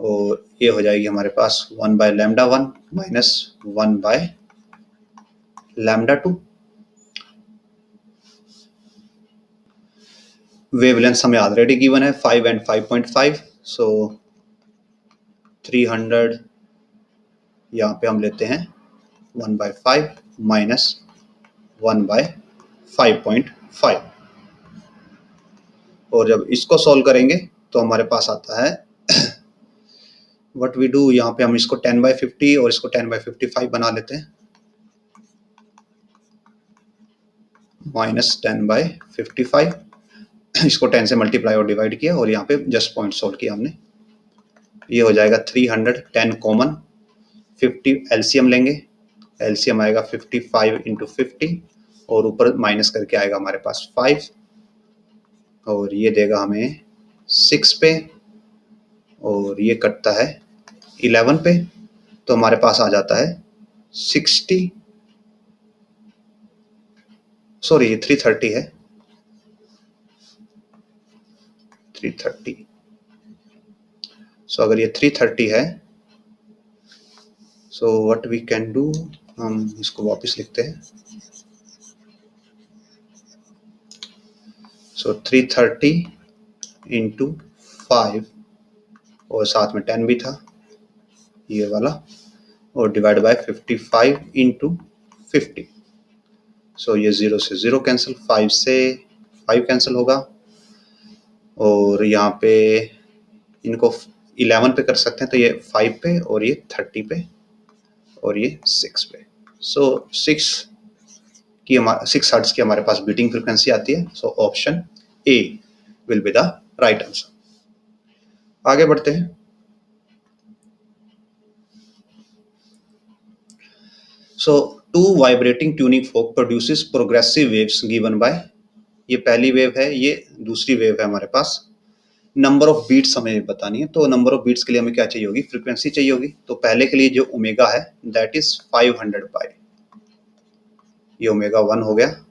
और ये हो जाएगी हमारे पास 1/λ1 माइनस 1/λ2. वेवलेंथ हमें ऑलरेडी गिवन है 5 एंड 5.5, सो 300 यहाँ पे हम लेते हैं 1/5 माइनस 1/5.5, और जब इसको सॉल्व करेंगे तो हमारे पास आता है व्हाट वी डू, यहाँ पे हम इसको 10/50 और इसको 10/55 बना लेते हैं, माइनस 10/55, इसको 10 से मल्टीप्लाई और डिवाइड किया और यहाँ पे जस्ट पॉइंट सॉल्व किया हमने। ये हो जाएगा 300, 10 कॉमन, 50 एलसीएम लेंगे, एलसीएम आएगा 55 इंटू 50 और ऊपर माइनस करके आएगा हमारे पास 5 और ये देगा हमें 6 पे और ये कटता है 11 पे, तो हमारे पास आ जाता है 60, सॉरी ये 330 है, 330। सो अगर ये 330 है, so what we can do, हम इसको वापस लिखते हैं। सो 330 इंटू 5 और साथ में 10 भी था ये वाला, और डिवाइड बाय 55 इंटू 50। सो ये 0 से 0 कैंसिल, 5 से 5 कैंसिल होगा, और यहाँ पे इनको 11 पे कर सकते हैं, तो ये 5 पे और ये 30 पे और ये 6 पे। सो 6 हर्ट्ज की हमारे पास बीटिंग फ्रीक्वेंसी आती है। सो option A will be the right answer. आगे बढ़ते हैं। सो 2 vibrating tuning folk produces progressive waves given by, ये पहली वेव है, ये दूसरी वेव है हमारे पास। नंबर ऑफ बीट्स हमें बतानी है, तो नंबर ऑफ बीट्स के लिए हमें क्या चाहिए होगी, फ्रीक्वेंसी चाहिए होगी। तो पहले के लिए जो ओमेगा है दैट इज 500 पाई, ये ओमेगा 1 हो गया,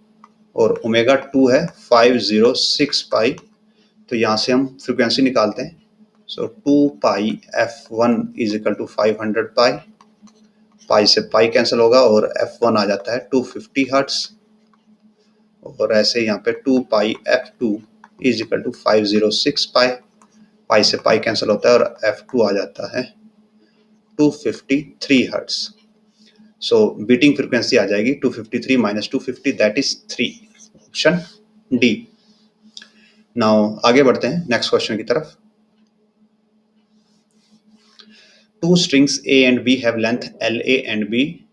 और ओमेगा 2 है 506 पाई, तो यहाँ से हम फ्रीक्वेंसी निकालते हैं। सो 2 पाई f1 इज इक्वल टू 500 पाई, पाई से पाई कैंसिल होगा और f1 आ जाता है 250 हर्ट्स, और ऐसे यहाँ पे 2 पाई f2 इज इक्वल टू 506 पाई, पाई से पाई कैंसिल होता है और f2 आ जाता है 253 हर्ट्स। सो बीटिंग फ्रीक्वेंसी आ जाएगी 253 minus 250 that is 3, option D. Now आगे बढ़ते हैं नेक्स्ट क्वेश्चन की तरफ। Two strings A and B have length LA and B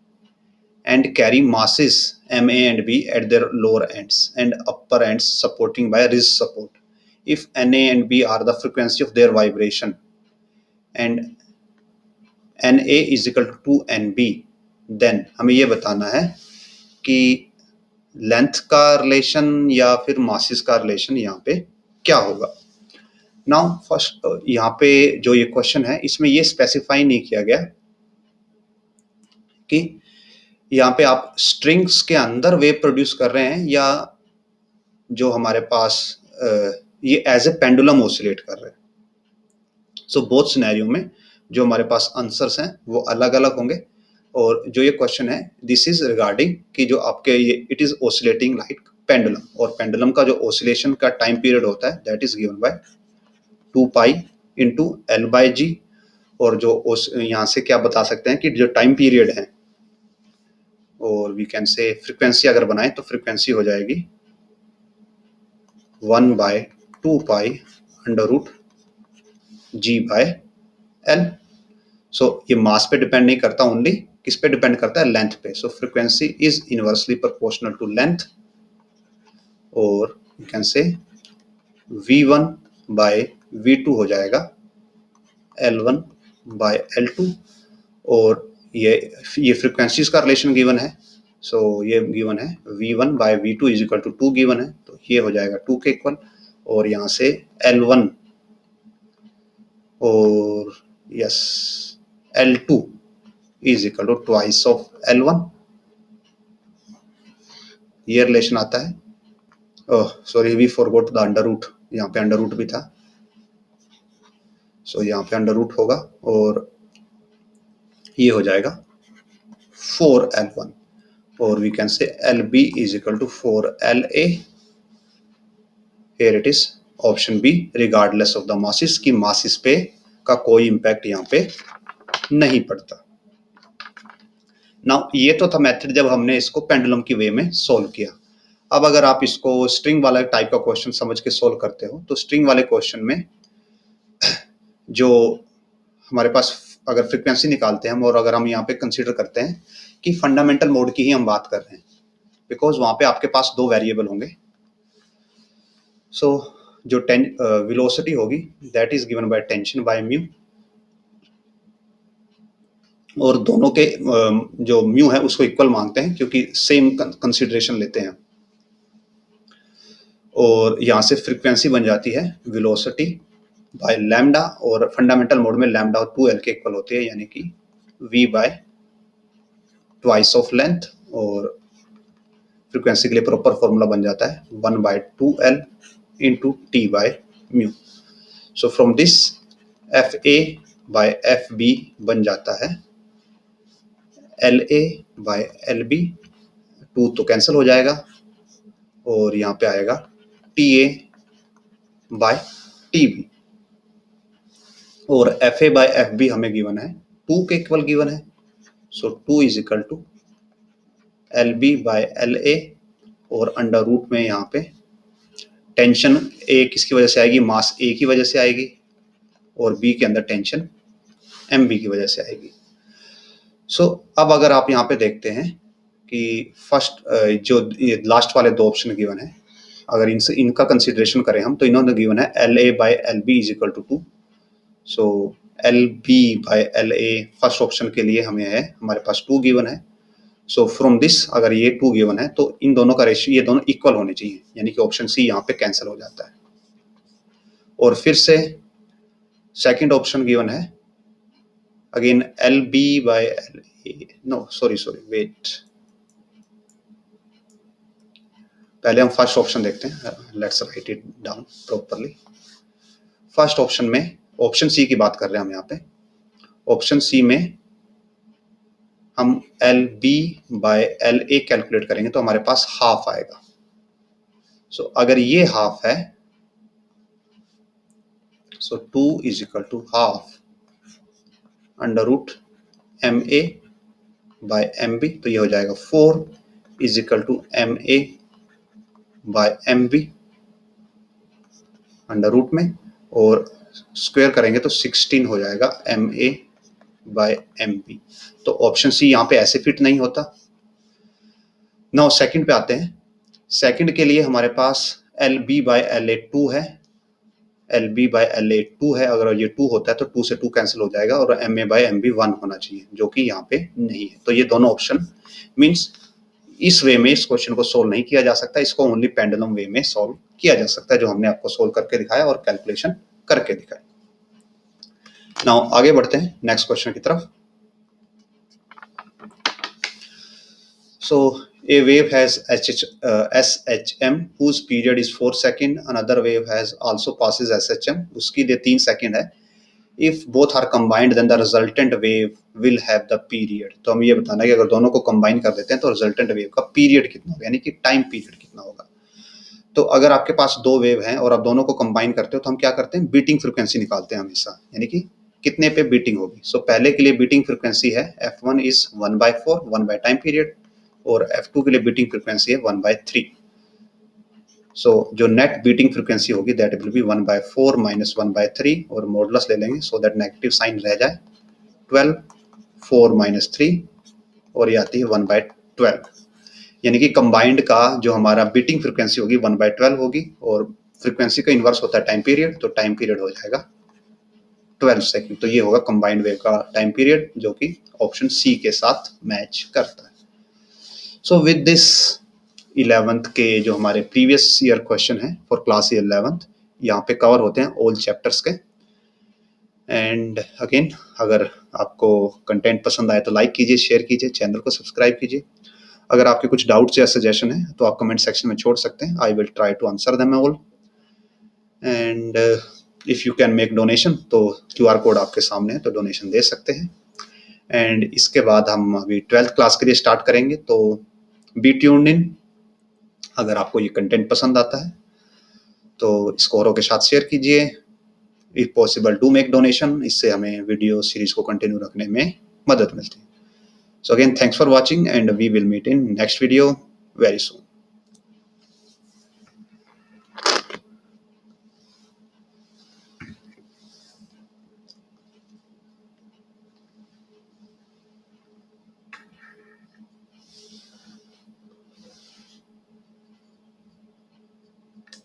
and carry masses MA and B at their lower ends and upper ends supporting by ridge support. If NA and B are the frequency of their vibration and NA is equal to 2NB, then हमें ये बताना है कि length का relation या फिर masses का relation यहाँ पे क्या होगा। नाउ फर्स्ट यहाँ पे जो ये क्वेश्चन है इसमें ये स्पेसिफाई नहीं किया गया कि यहाँ पे आप स्ट्रिंग्स के अंदर वेव प्रोड्यूस कर रहे हैं या जो हमारे पास ये एज ए पेंडुलम ऑसिलेट कर रहे हैं। सो बोथ सिनेरियो में जो हमारे पास आंसर्स हैं वो अलग अलग होंगे, और जो ये क्वेश्चन है दिस इज रिगार्डिंग कि जो आपके ये it is oscillating like pendulum, और पेंडुलम का जो ऑसिलेशन का टाइम पीरियड होता है that is given by 2 pi into L by G, और जो यहाँ से क्या बता सकते हैं कि जो टाइम पीरियड है, और वी कैन से फ्रीक्वेंसी अगर बनाए तो फ्रीक्वेंसी हो जाएगी 1/2 pi under root G by L. So ये मास पे डिपेंड नहीं करता, ओनली किस पे डिपेंड करता है, लेंथ पे। So frequency is inversely proportional to length, और you can say V1 by V2 हो जाएगा L1 बाय L2, और ये फ्रीक्वेंसीज का रिलेशन गिवन है। सो ये गिवन है V1 by V2 is equal to 2 given है, तो ये हो जाएगा 2 के इक्वल, और यहाँ से L1 और yes L2 is equal to twice of L1, ये रिलेशन आता है। Oh sorry we forgot the under root, यहाँ पे अंडर रूट भी था, सो यहाँ पे अंडर रूट होगा और ये हो जाएगा 4L1, और we can say LB is equal to 4LA, here it is option B, regardless of the masses, की मासेस पे का कोई इंपैक्ट यहाँ पे नहीं पड़ता। नाउ ये तो था मेथड जब हमने इसको पेंडुलम की वे में सोल्व किया। अब अगर आप इसको स्ट्रिंग वाला टाइप का क्वेश्चन समझ के सोल्व करते हो तो स्ट्रिंग वाले क्वेश्चन में जो हमारे पास अगर फ्रीक्वेंसी निकालते हैं हम, और अगर हम यहाँ पे कंसीडर करते हैं कि फंडामेंटल मोड की ही हम बात कर रहे हैं, बिकॉज वहां पे आपके पास दो वेरिएबल होंगे। सो जो वेलोसिटी होगी that is given by tension by mu, और दोनों के जो म्यू है उसको इक्वल मांगते हैं क्योंकि सेम कंसीडरेशन लेते हैं। और यहाँ से फ्रीक्वेंसी बन जाती है वेलोसिटी बाय लैम्डा, और फंडामेंटल मोड में लैम्डा और 2l के इक्वल होती है, यानी कि v by twice of length, और फ्रीक्वेंसी के लिए प्रॉपर फॉर्मूला बन जाता है 1/2l into T by mu. So from this fa by fb बन जाता है la बाय lb, 2 तो कैंसिल हो जाएगा, और यहाँ पे आएगा ta बाय tb, और fa बाय fb हमें गिवन है 2 के इक्वल गिवन है। So 2 is equal to lb by la, और अंडर रूट में यहाँ पे टेंशन a किसकी वजह से आएगी, मास a की वजह से आएगी, और b के अंदर टेंशन mb की वजह से आएगी। सो अब अगर आप यहाँ पे देखते हैं कि फर्स्ट जो लास्ट वाले दो ऑप्शन गिवन है, अगर इनका कंसीडरेशन करें हम तो इन्होंने गिवन है LA by LB is equal to 2। So LB by LA first option के लिए हमें है, हमारे पास 2 गिवन है। सो फ्रॉम दिस अगर ये 2 गिवन है तो इन दोनों का रेशियो, ये दोनों इक्वल होने चाहिए, यानी कि ऑप्शन सी यहाँ पे कैंसिल हो जाता है। और फिर से सेकंड ऑप्शन गिवन है again LB by LA, no sorry wait, पहले हम फर्स्ट ऑप्शन देखते हैं, let's write it down properly. First option में, ऑप्शन सी की बात कर रहे हैं हम यहाँ पे, ऑप्शन सी में हम LB बाय LA कैलकुलेट करेंगे तो हमारे पास हाफ आएगा। सो अगर ये हाफ है, so 2 is equal to half under root MA by MB, तो ये हो जाएगा 4 is equal to MA by MB under root में, और स्क्वायर करेंगे तो 16 हो जाएगा MA बाय MB। तो ऑप्शन सी यहाँ पे ऐसे फिट नहीं होता। नाउ सेकंड पे आते हैं। सेकंड के लिए हमारे पास LB बाय LA 2 है, LB बाय LA 2 है, अगर ये 2 होता है तो 2 से 2 कैंसिल हो जाएगा, और MA बाय MB 1 होना चाहिए, जो कि यहाँ पे नहीं है। तो ये दोनों ऑप्शन मीन्स इस वे में इस क्वेश्चन को सोल्व नहीं किया जा सकता, इसको ओनली पेंडुलम वे में सोल्व किया जा सकता है, जो हमने आपको सोल्व करके दिखाया और कैलकुलेशन करके दिखाया। नाउ आगे बढ़ते हैं नेक्स्ट क्वेश्चन की तरफ। सो a wave has SHM whose period is 4 seconds, another wave has also passes SHM, उसकी लिए 3 सेकंड है। If both are combined then the resultant wave will have the period, तो हम ये बताना है कि अगर दोनों को कंबाइन कर देते हैं तो रिजल्टेंट वेव का पीरियड कितना होगा, यानी कि टाइम पीरियड कितना होगा। तो अगर आपके पास दो वेव हैं और आप दोनों को कंबाइन करते हो तो हम क्या करते हैं, बीटिंग फ्रीक्वेंसी निकालते हैं हमेशा, यानी कि कितने पे बीटिंग होगी। सो पहले के लिए बीटिंग फ्रीक्वेंसी है F1 is 1/4, 1 by time period, और F2 के लिए बीटिंग फ्रीक्वेंसी है 1/3। सो जो नेट बीटिंग फ्रीक्वेंसी होगी दैट विल बी 1/4 माइनस 1/3, और मॉडुलस ले लेंगे सो दैट नेगेटिव साइन रह जाए, 12, 4 माइनस 3, और ये आती है 1/12, यानी कि कंबाइंड का जो हमारा बीटिंग फ्रीक्वेंसी होगी 1/12 होगी, और फ्रीक्वेंसी का इन्वर्स होता है टाइम पीरियड, तो टाइम पीरियड हो जाएगा 12 सेकंड। तो ये होगा कंबाइंड वेव का टाइम पीरियड, जो कि ऑप्शन सी के साथ मैच करता है। सो विद दिस 11th के जो हमारे प्रीवियस ईयर क्वेश्चन है फॉर क्लास 11th यहाँ पे कवर होते हैं ऑल चैप्टर्स के। एंड अगेन अगर आपको कंटेंट पसंद आए तो लाइक कीजिए, शेयर कीजिए, चैनल को सब्सक्राइब कीजिए। अगर आपके कुछ डाउट्स या सजेशन है तो आप कमेंट सेक्शन में छोड़ सकते हैं, I will try to answer them all. And if you can make donation तो QR कोड आपके सामने है, तो डोनेशन दे सकते हैं। एंड इसके बाद हम अभी 12th क्लास के लिए स्टार्ट करेंगे, तो बी ट्यून्ड इन। अगर आपको ये कंटेंट पसंद आता है तो इसको औरों के साथ शेयर कीजिए। If possible do make donation, इससे हमें वीडियो सीरीज को कंटिन्यू रखने में मदद मिलती है। So again thanks for watching and we will meet in next video very soon.